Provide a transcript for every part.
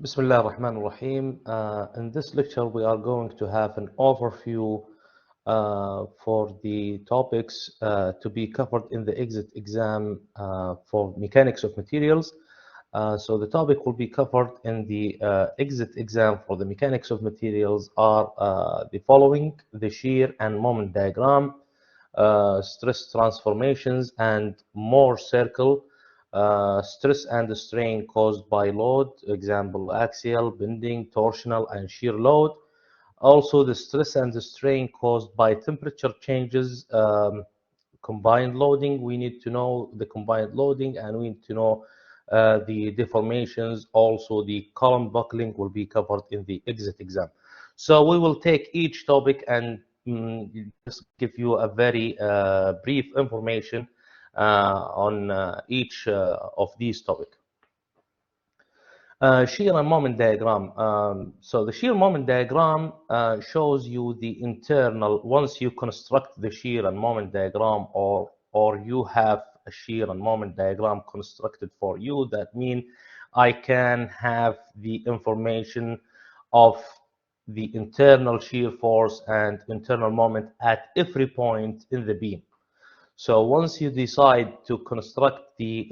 Bismillah ar-Rahman ar-Rahim. In this lecture, we are going to have an overview for the topics to be covered in the exit exam for mechanics of materials. So the topic will be covered in the exit exam for the mechanics of materials are the following: the shear and moment diagram, stress transformations, and Mohr circle. Stress and strain caused by load, example axial, bending, torsional, and shear load. Also, the stress and the strain caused by temperature changes, combined loading. We need to know the combined loading, and we need to know the deformations. Also, the column buckling will be covered in the exit exam. So we will take each topic and just give you a very brief information on each of these topics. Shear and moment diagram. So the shear moment diagram shows you the internal, once you construct the shear and moment diagram, or you have a shear and moment diagram constructed for you, that means I can have the information of the internal shear force and internal moment at every point in the beam. So once you decide to construct the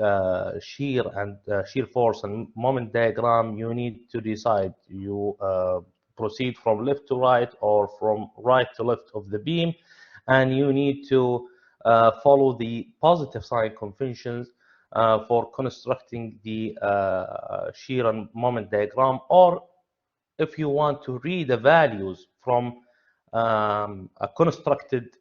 shear and shear force and moment diagram, you need to decide you proceed from left to right or from right to left of the beam, and you need to follow the positive sign conventions for constructing the shear and moment diagram, or if you want to read the values from a constructed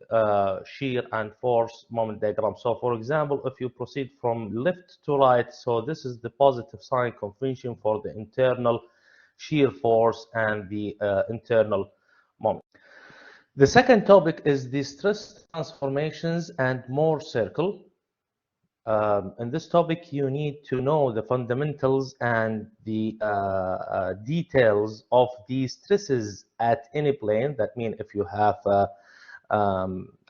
shear and force moment diagram. So for example, if you proceed from left to right, so this is the positive sign convention for the internal shear force and the internal moment. The second topic is the stress transformations and Mohr circle. In this topic, you need to know the fundamentals and the details of the stresses at any plane. That means if you have a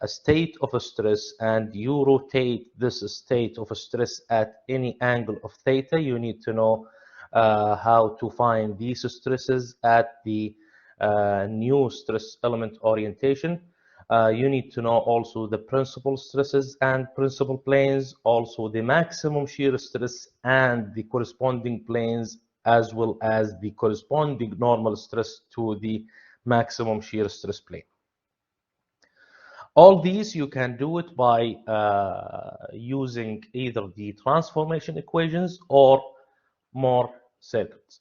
state of a stress and you rotate this state of a stress at any angle of theta, you need to know how to find these stresses at the new stress element orientation. You need to know also the principal stresses and principal planes, also the maximum shear stress and the corresponding planes, as well as the corresponding normal stress to the maximum shear stress plane. All these you can do it by using either the transformation equations or Mohr circles.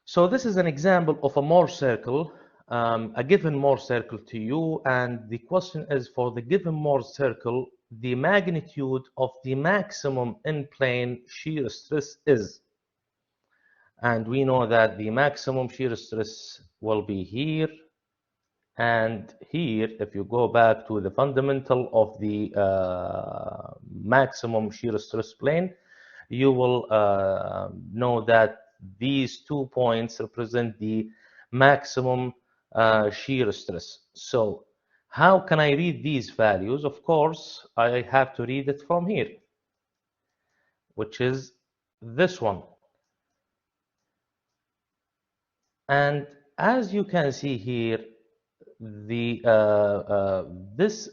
So this is an example of a Mohr circle, a given Mohr circle to you, and the question is, for the given Mohr circle, the magnitude of the maximum in-plane shear stress is. And we know that the maximum shear stress will be here and here. If you go back to the fundamental of the maximum shear stress plane, you will know that these 2 points represent the maximum shear stress. So how can I read these values? Of course, I have to read it from here, which is this one. And as you can see here, the this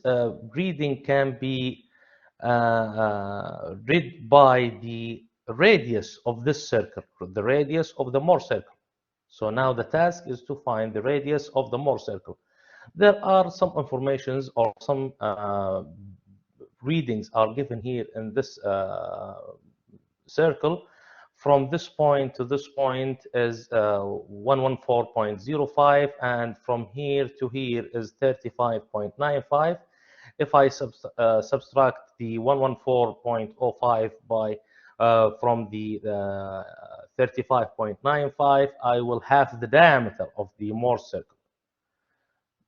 reading can be read by the radius of this circle, the radius of the Mohr circle. So now the task is to find the radius of the Mohr circle. There are some informations or some readings are given here in this circle. From this point to this point is 114.05, and from here to here is 35.95. If I subtract the 114.05 by from the 35.95, I will have the diameter of the Mohr circle.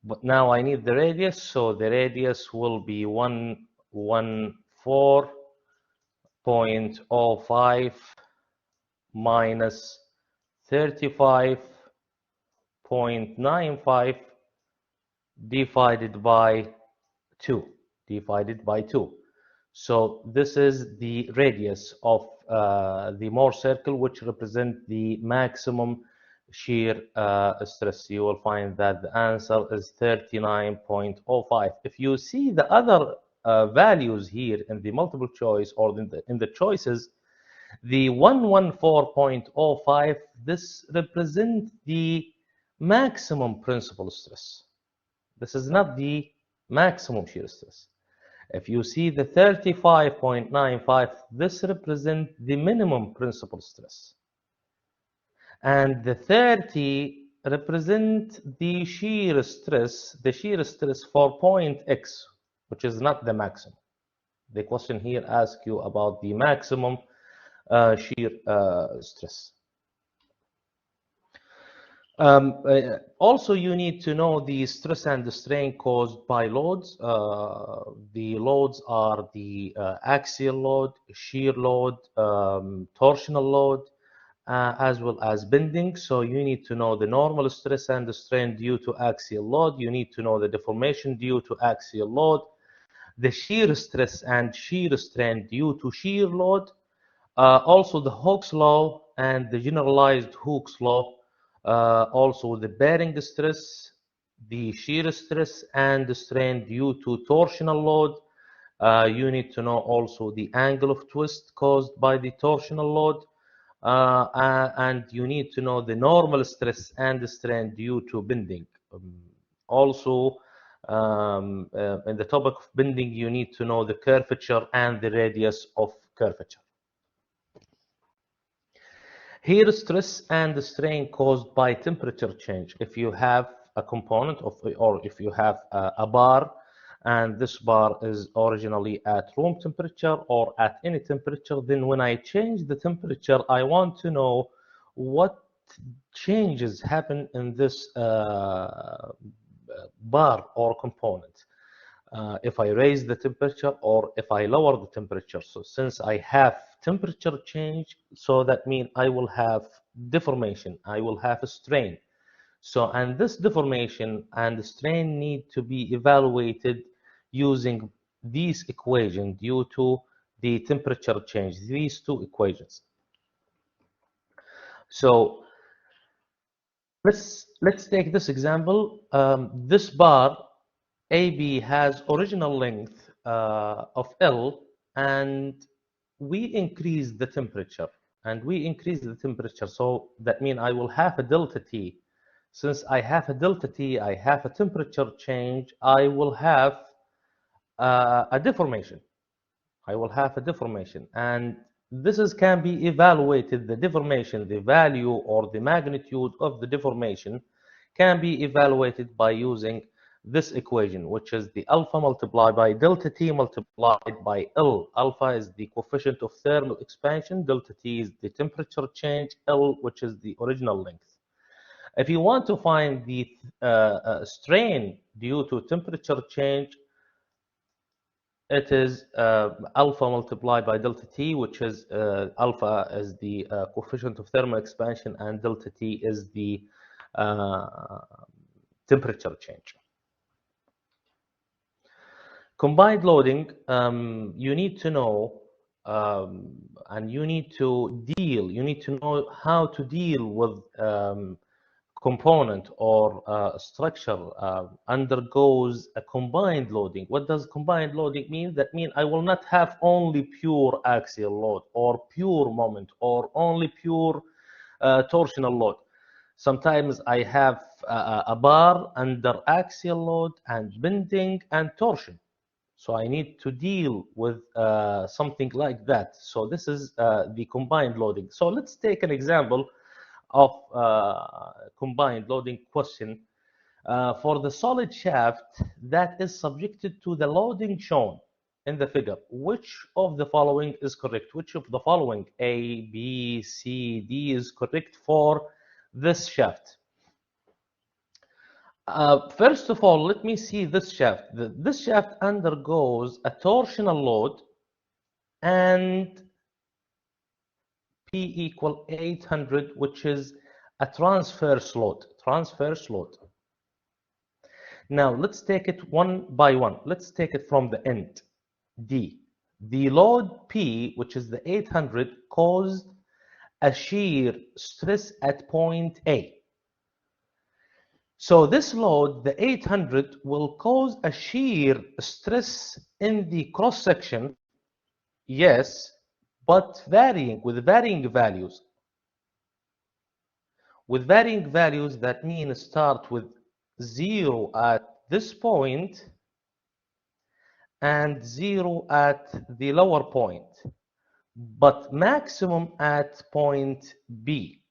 But now I need the radius, so the radius will be 114.05 minus 35.95 divided by 2. So this is the radius of the Mohr circle, which represent the maximum shear stress. You will find that the answer is 39.05. If you see the other values here in the multiple choice or in the choices, the 114.05, this represents the maximum principal stress. This is not the maximum shear stress. If you see the 35.95, this represents the minimum principal stress. And the 30 represent the shear stress for point X, which is not the maximum. The question here asks you about the maximum shear stress. Also, you need to know the stress and the strain caused by loads. The loads are the axial load, shear load, torsional load, as well as bending. So you need to know the normal stress and the strain due to axial load. You need to know the deformation due to axial load, the shear stress and shear strain due to shear load, also the Hooke's law and the generalized Hooke's law, also the bearing stress, the shear stress and the strain due to torsional load. You need to know also the angle of twist caused by the torsional load, and you need to know the normal stress and the strain due to bending. Also, in the topic of bending, you need to know the curvature and the radius of curvature. Here, stress and the strain caused by temperature change. If you have a component of, or if you have a bar, and this bar is originally at room temperature or at any temperature, then when I change the temperature, I want to know what changes happen in this bar or component. If I raise the temperature or if I lower the temperature. So since I have temperature change, so that means I will have deformation, I will have a strain. So, and this deformation and strain need to be evaluated using these equations due to the temperature change, these two equations. So let's take this example. This bar AB has original length of L, and we increase the temperature, so that means I will have a delta T. Since I have a delta T, I have a temperature change, I will have a deformation. And this can be evaluated, the deformation, the value or the magnitude of the deformation can be evaluated by using this equation, which is the alpha multiplied by delta T multiplied by L. Alpha is the coefficient of thermal expansion, delta T is the temperature change, L, which is the original length. If you want to find the strain due to temperature change, it is alpha multiplied by delta T, which is alpha is the coefficient of thermal expansion and delta T is the temperature change. Combined loading, you need to know and you need to know how to deal with component or structure undergoes a combined loading. What does combined loading mean? That means I will not have only pure axial load or pure moment or only pure torsional load. Sometimes I have a bar under axial load and bending and torsion. So I need to deal with something like that. So this is the combined loading. So let's take an example of combined loading question. For the solid shaft that is subjected to the loading shown in the figure, which of the following is correct? Which of the following, A, B, C, D, is correct for this shaft? First of all, let me see this shaft. This shaft undergoes a torsional load and P equal 800, which is a transverse load. Now let's take it one by one. Let's take it from the end, D. the load P, which is the 800, caused a shear stress at point A. So this load, the 800, will cause a shear stress in the cross section, yes, but with varying values. With varying values, that means start with 0 at this point and 0 at the lower point, but maximum at point B.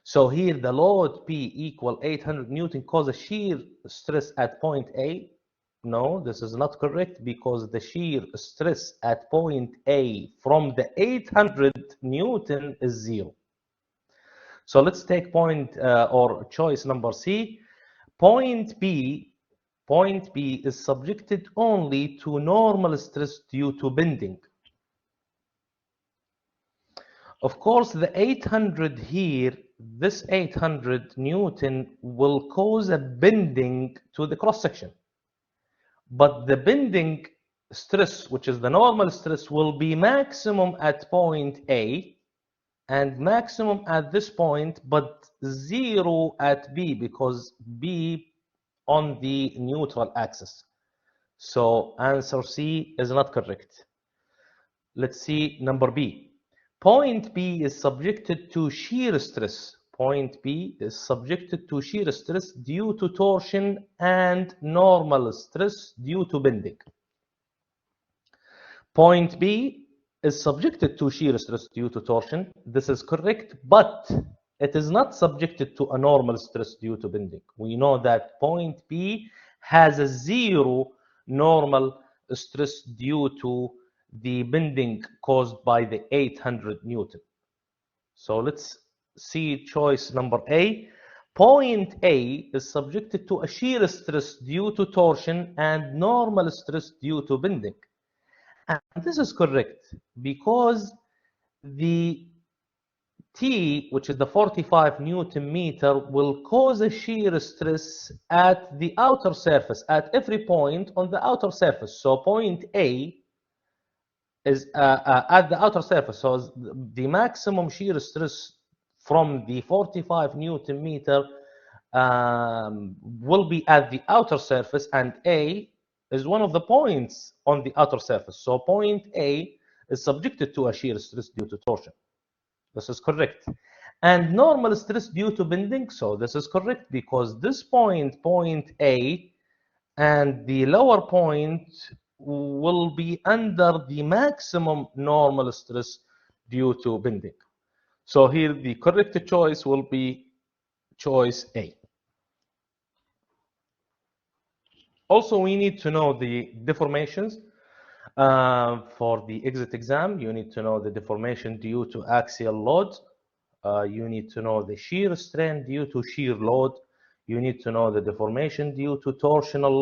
So here the load P equal 800 Newton cause a shear stress at point A. No, this is not correct because the shear stress at point A from the 800 Newton is 0. So let's take point or choice number C. Point B is subjected only to normal stress due to bending. Of course, the 800 here, this 800 Newton will cause a bending to the cross section. But the bending stress, which is the normal stress, will be maximum at point A and maximum at this point, but 0 at B because B on the neutral axis. So answer C is not correct. Let's see number B. Point B is subjected to shear stress. Point B is subjected to shear stress due to torsion and normal stress due to bending. Point B is subjected to shear stress due to torsion. This is correct, but it is not subjected to a normal stress due to bending. We know that point B has a 0 normal stress due to the bending caused by the 800 Newton. So let's see choice number A. Point A is subjected to a shear stress due to torsion and normal stress due to bending. And this is correct because the T, which is the 45 Newton meter, will cause a shear stress at the outer surface, at every point on the outer surface. So point A is at the outer surface. So the maximum shear stress from the 45 Newton meter will be at the outer surface, and A is one of the points on the outer surface. So point A is subjected to a shear stress due to torsion. This is correct. And normal stress due to bending. So this is correct because this point, point A, and the lower point will be under the maximum normal stress due to bending. So here the correct choice will be choice A. Also, we need to know the deformations. For the exit exam, you need to know the deformation due to axial load. You need to know the shear strain due to shear load. You need to know the deformation due to torsional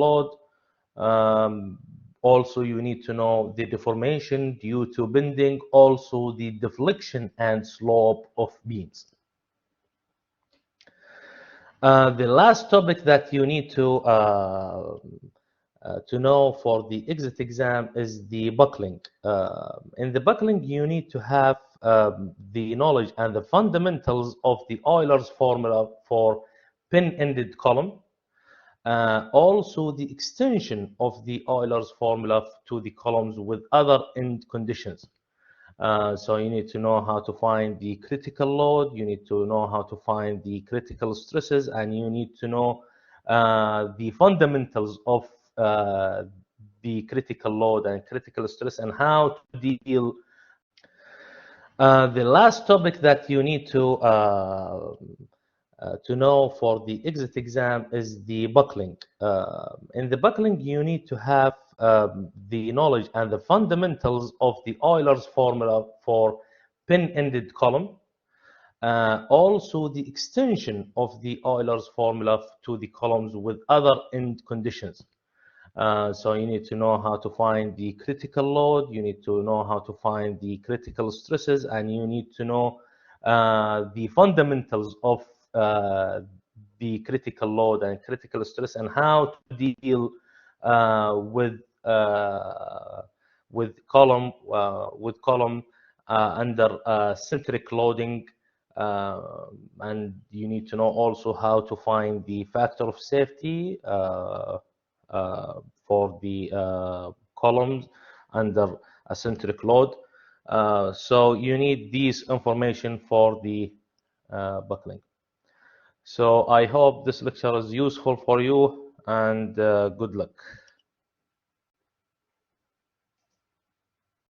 load. Also, you need to know the deformation due to bending, also the deflection and slope of beams. The last topic that you need to know for the exit exam is the buckling. In the buckling, you need to have the knowledge and the fundamentals of the Euler's formula for pin-ended column. Also, the extension of the Euler's formula to the columns with other end conditions. So you need to know how to find the critical load, you need to know how to find the critical stresses, and you need to know the fundamentals of the critical load and critical stress and how to deal. The last topic that you need to know for the exit exam is the buckling. In the buckling, you need to have the knowledge and the fundamentals of the Euler's formula for pin-ended column. Also, the extension of the Euler's formula to the columns with other end conditions. So you need to know how to find the critical load, you need to know how to find the critical stresses, and you need to know the fundamentals of the critical load and critical stress and how to deal with with column under centric loading, and you need to know also how to find the factor of safety for the columns under a centric load. So you need these information for the buckling. So I hope this lecture is useful for you, and good luck.